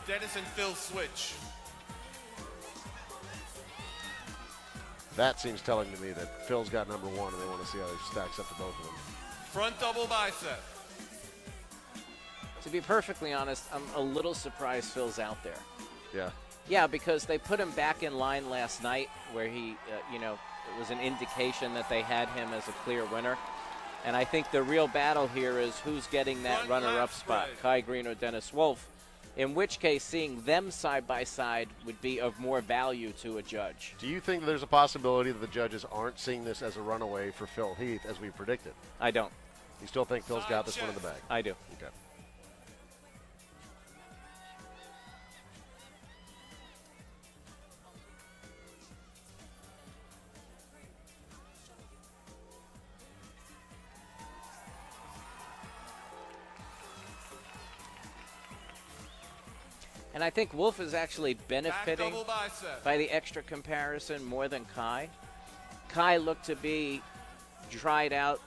Dennis and Phil switch. That seems telling to me that Phil's got number one, and they want to see how he stacks up to both of them. Front double bicep. To be perfectly honest, I'm a little surprised Phil's out there. Yeah. Yeah, because they put him back in line last night where he, it was an indication that they had him as a clear winner. And I think the real battle here is who's getting that runner-up spot, Kai Green or Dennis Wolf, in which case seeing them side by side would be of more value to a judge. Do you think there's a possibility that the judges aren't seeing this as a runaway for Phil Heath as we predicted? I don't. You still think Phil's got this one in the bag? I do. Okay. And I think Wolf is actually benefiting by the extra comparison more than Kai. Kai looked to be dried out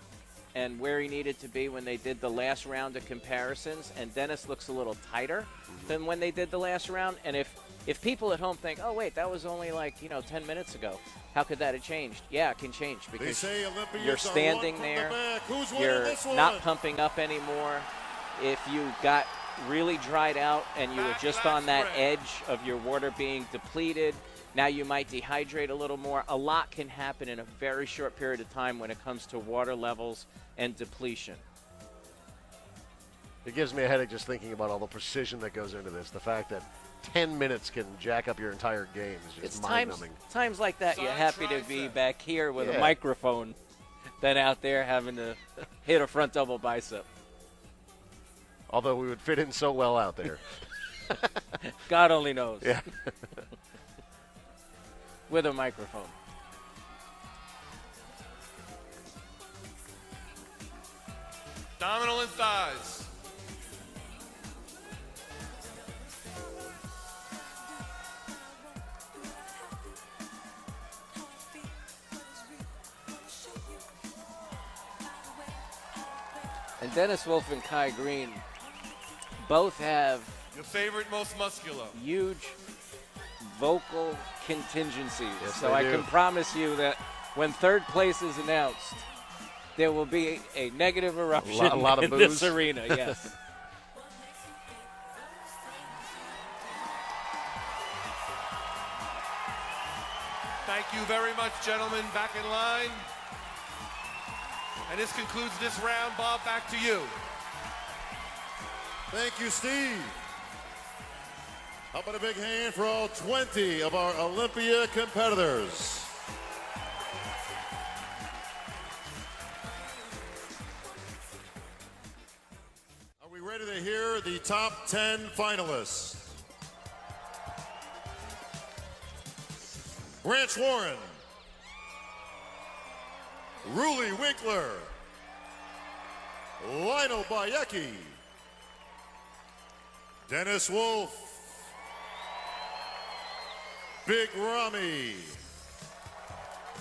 and where he needed to be when they did the last round of comparisons, and Dennis looks a little tighter than when they did the last round. And if people at home think, oh, wait, that was only 10 minutes ago, how could that have changed? Yeah, it can change because you're standing there, you're not pumping up anymore. If you got really dried out and you were just on that edge of your water being depleted, now you might dehydrate a little more. A lot can happen in a very short period of time when it comes to water levels and depletion. It gives me a headache just thinking about all the precision that goes into this. The fact that 10 minutes can jack up your entire game is just mind-numbing. Times like that, you're happy to be back here with a microphone than out there having to hit a front double bicep. Although we would fit in so well out there. God only knows. Yeah. With a microphone. Abdominal and thighs. And Dennis Wolf and Kai Green both have your favorite, most muscular, huge vocal contingencies. Yes, so I can promise you that when third place is announced, there will be a negative eruption a lot of in booze. this arena. Yes. Thank you very much, gentlemen. Back in line. And this concludes this round. Bob, back to you. Thank you, Steve. How about a big hand for all 20 of our Olympia competitors? Are we ready to hear the top 10 finalists? Branch Warren, Ruli Winkler, Lionel Bayecki, Dennis Wolf, Big Ramy,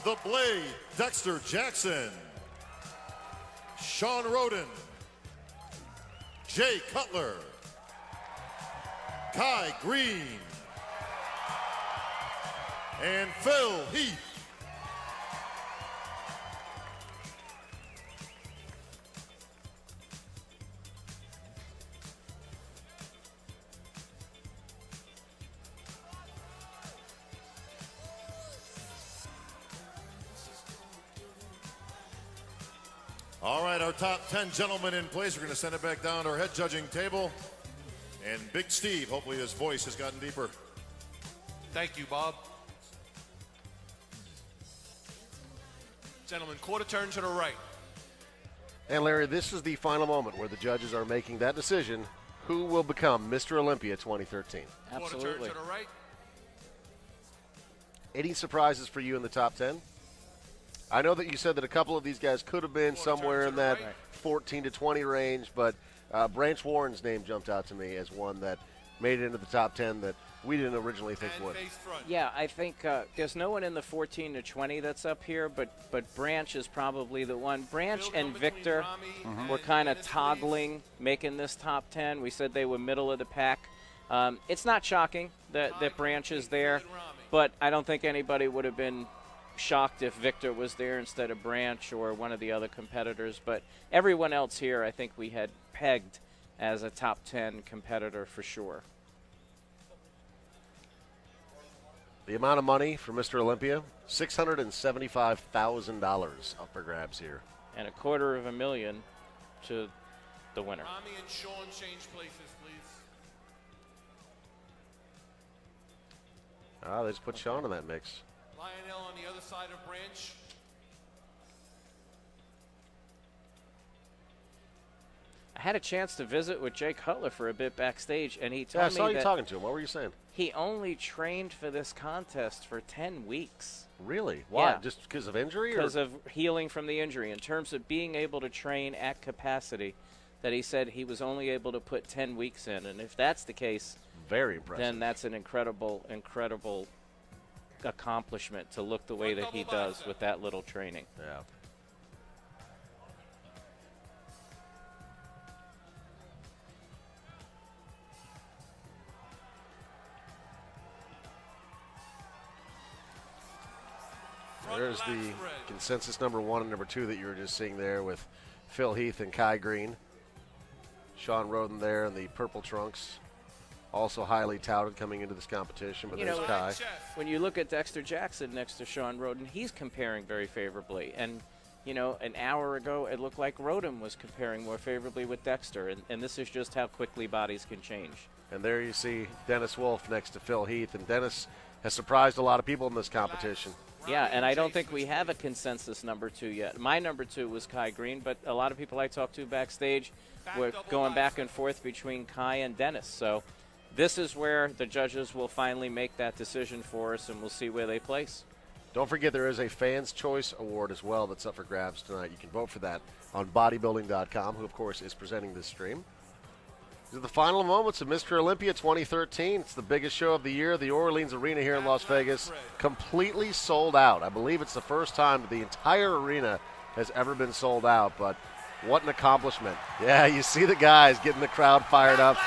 The Blade, Dexter Jackson, Sean Roden, Jay Cutler, Kai Green, and Phil Heath. All right, our top 10 gentlemen in place. We're going to send it back down to our head judging table. And Big Steve, hopefully his voice has gotten deeper. Thank you, Bob. Gentlemen, quarter turn to the right. And Larry, this is the final moment where the judges are making that decision. Who will become Mr. Olympia 2013? Absolutely. Quarter turn to the right. Any surprises for you in the top 10? I know that you said that a couple of these guys could have been somewhere in that 14 to 20 range, but Branch Warren's name jumped out to me as one that made it into the top 10 that we didn't originally think would. Yeah, I think there's no one in the 14 to 20 that's up here, but Branch is probably the one. Branch and Victor were kind of toggling, making this top 10. We said they were middle of the pack. It's not shocking that Branch is there, but I don't think anybody would have been shocked if Victor was there instead of Branch or one of the other competitors. But everyone else here, I think we had pegged as a top 10 competitor for sure. The amount of money for Mr. Olympia, $675,000 up for grabs here. And $250,000 to the winner. Rami and Sean change places, please. Ah, they just put Sean in that mix. Lionel on the other side of Branch. I had a chance to visit with Jake Cutler for a bit backstage, and he told Yeah, I me saw you that talking to him. What were you saying? he only trained for this contest for 10 weeks. Really? Why? Yeah. Just because of injury? Because of healing from the injury. In terms of being able to train at capacity, that he said he was only able to put 10 weeks in. And if that's the case, very impressive. Then that's an incredible accomplishment to look the way that he does with that little training. Yeah. There's the consensus number 1 and number 2 that you were just seeing there with Phil Heath and Kai Green. Sean Roden there in the purple trunks. Also highly touted coming into this competition, but there's Kai. When you look at Dexter Jackson next to Sean Roden, he's comparing very favorably. And, you know, an hour ago it looked like Roden was comparing more favorably with Dexter. And this is just how quickly bodies can change. And there you see Dennis Wolf next to Phil Heath. And Dennis has surprised a lot of people in this competition. Yeah, and I don't think we have a consensus number 2 yet. My number 2 was Kai Green, but a lot of people I talked to backstage were going back and forth between Kai and Dennis. So this is where the judges will finally make that decision for us, and we'll see where they place. Don't forget there is a Fans' Choice Award as well that's up for grabs tonight. You can vote for that on bodybuilding.com, who, of course, is presenting this stream. These are the final moments of Mr. Olympia 2013. It's the biggest show of the year. The Orleans Arena here in Las Vegas, completely sold out. I believe it's the first time the entire arena has ever been sold out, but what an accomplishment. Yeah, you see the guys getting the crowd fired up.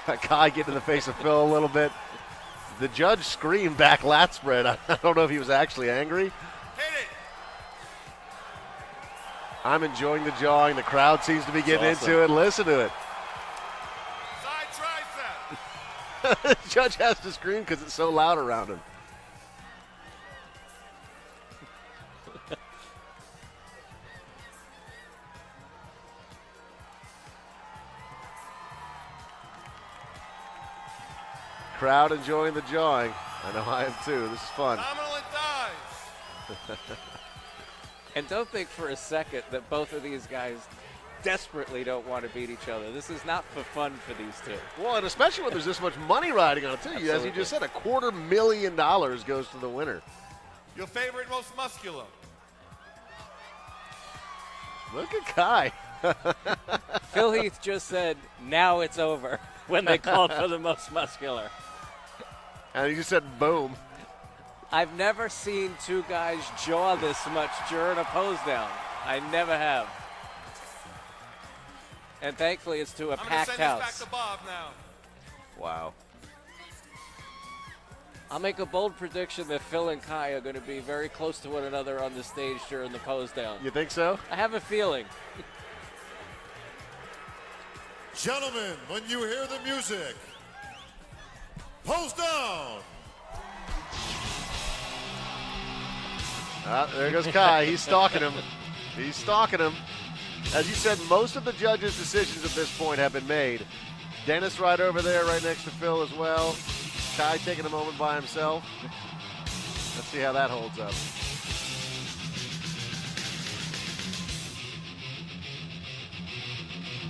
Kai getting in the face of Phil a little bit. The judge screamed back lat spread. I don't know if he was actually angry. Hit it. I'm enjoying the jawing. The crowd seems to be getting into it. Listen to it. Side tricep. The judge has to scream because it's so loud around him. Crowd enjoying the jawing. I know I am too. This is fun. Nominal and dives. And don't think for a second that both of these guys desperately don't want to beat each other. This is not for fun for these two. Well, and especially when there's this much money riding on it, too. Absolutely. As you just said, $250,000 goes to the winner. Your favorite, most muscular. Look at Kai. Phil Heath just said, now it's over, when they called for the most muscular. And he just said, boom. I've never seen two guys jaw this much during a pose down. I never have. And thankfully it's to a packed house. I'm going to send this back to Bob now. Wow. I'll make a bold prediction that Phil and Kai are going to be very close to one another on the stage during the pose down. You think so? I have a feeling. Gentlemen, when you hear the music, pose down. There goes Kai. He's stalking him. He's stalking him. As you said, most of the judges' decisions at this point have been made. Dennis right over there, right next to Phil as well. Kai taking a moment by himself. Let's see how that holds up.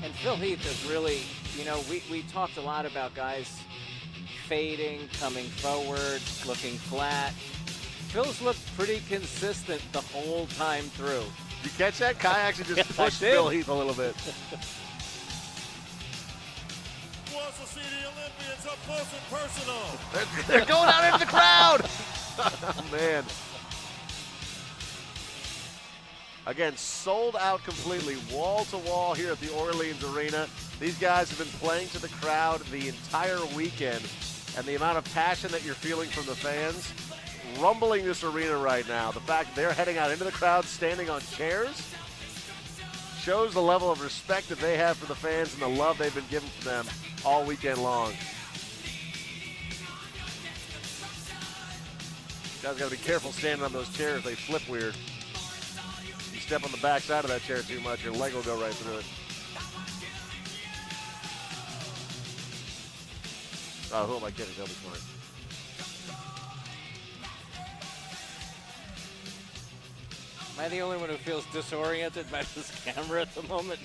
And Phil Heath is really, you know, we talked a lot about guys fading, coming forward, looking flat. Phil's looked pretty consistent the whole time through. Did you catch that? Kai actually just pushed Phil Heath a little bit. Who wants to see the Olympians up close and personal? They're going out into the crowd. Oh, man. Again, sold out completely, wall to wall here at the Orleans Arena. These guys have been playing to the crowd the entire weekend, and the amount of passion that you're feeling from the fans, rumbling this arena right now. The fact that they're heading out into the crowd, standing on chairs, shows the level of respect that they have for the fans and the love they've been given to them all weekend long. Guys got to be careful standing on those chairs. They flip weird. You step on the back side of that chair too much, your leg will go right through it. Oh, who am I kidding? They'll be fine. Am I the only one who feels disoriented by this camera at the moment?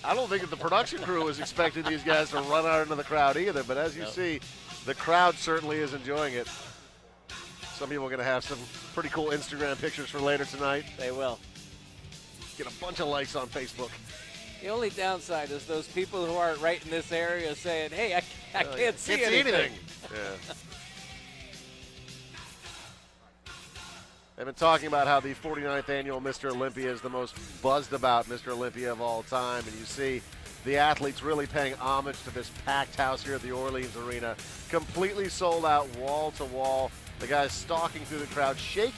I don't think that the production crew was expecting these guys to run out into the crowd either, but as you see, the crowd certainly is enjoying it. Some people are going to have some pretty cool Instagram pictures for later tonight. They will. Get a bunch of likes on Facebook. The only downside is those people who aren't right in this area saying, hey, I can't see anything. Yeah. They've been talking about how the 49th annual Mr. Olympia is the most buzzed about Mr. Olympia of all time, and you see the athletes really paying homage to this packed house here at the Orleans Arena. Completely sold out wall to wall. The guys stalking through the crowd, shaking